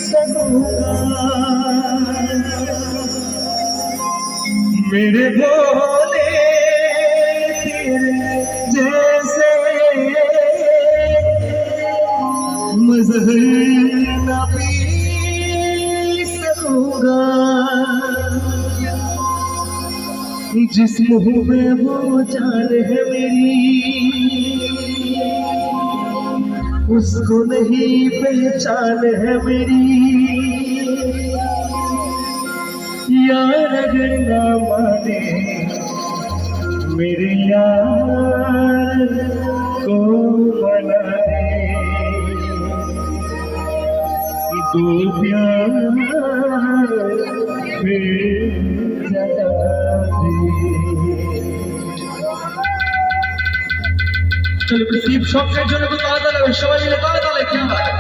सकूंगा मेरे भोले तेरे जैसे मज़हर न पी सकूंगा जिस मुँह में वो जान है मेरी उसको नहीं पहचान है मेरी। यार अगर ना माने मेरे यार को मना दे दो प्यार फिर जगा चलो नसीब शौकेর জন্য তো তালা তালা সবাই মিলে তালা তালা কি হয়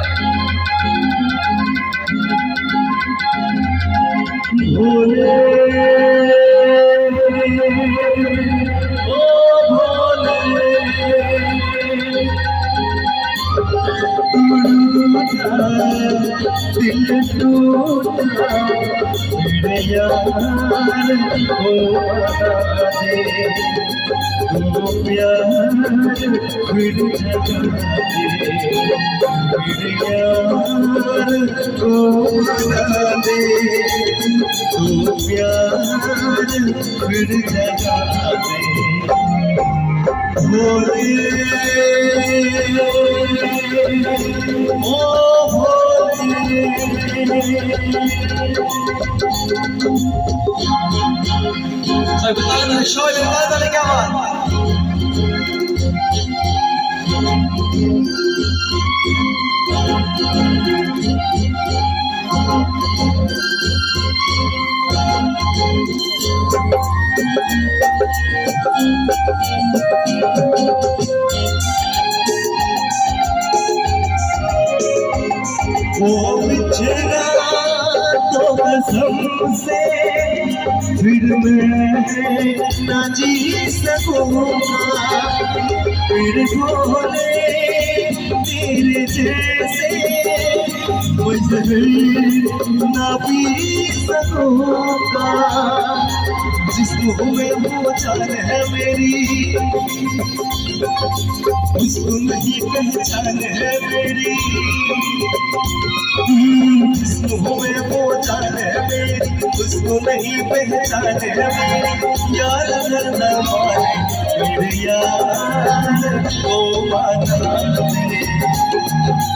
ভোলে ও ভোলে दिल टूटा मेरे यार को बता दे तू प्यार फिर जगा दे मेरे यार को बता दे तू प्यार फिर जगा दे भोले ओ भोले बता शोले बता क्या बात वो बिछड़ा तो कसम से फिर मैं ना जी सकूंगा फिर भोले तेरे जैसे मज़हर ना पी सकूंगा जिस मुँह में वो जान है मेरी उसको नहीं पहचान है मेरी जिस मुँह में वो जान है मेरी उसको नहीं पहचान है मेरी। यार अगर न माने मेरे यार को माना दे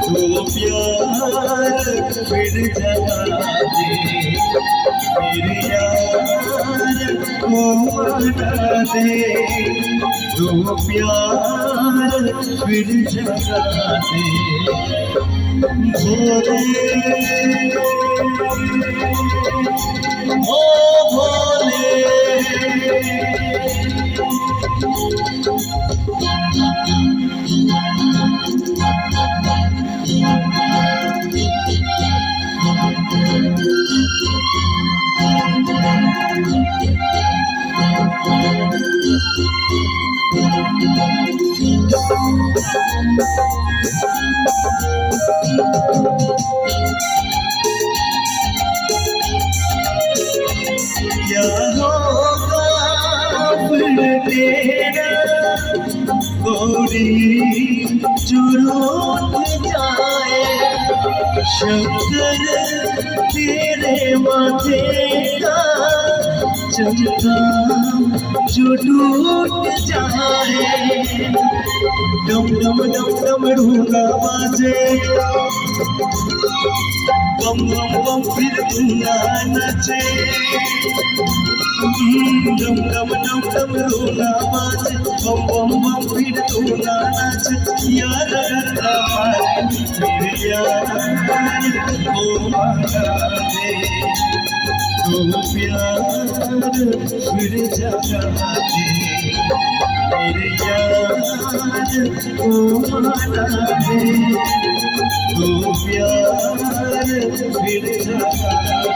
तो प्यार फिर जगा दे मेरे यार को माना दे तो प्यार फिर जगा दे भोले ओ भोले क्या होगा फिर तेरा गोरी जो रूठ जाए शक्कर तेरे माथे का चमका जो टूट जाए डम डम डम डम ढूंगा बाजे बम बम बम फिर दूंगा नचे डम डम डम डम रोना बाजे बम बम बम फिर दूंगा नचे यार अगर हमारे मेरे यार ओ मांगा दे तो प्यार फिर जगा दे मेरे यार को माना दे तो प्यार फिर जगा दे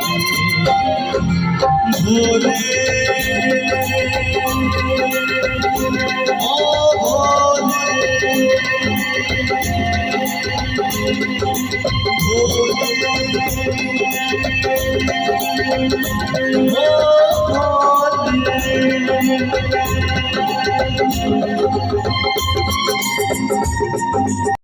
भोले ओ भोले भोले ও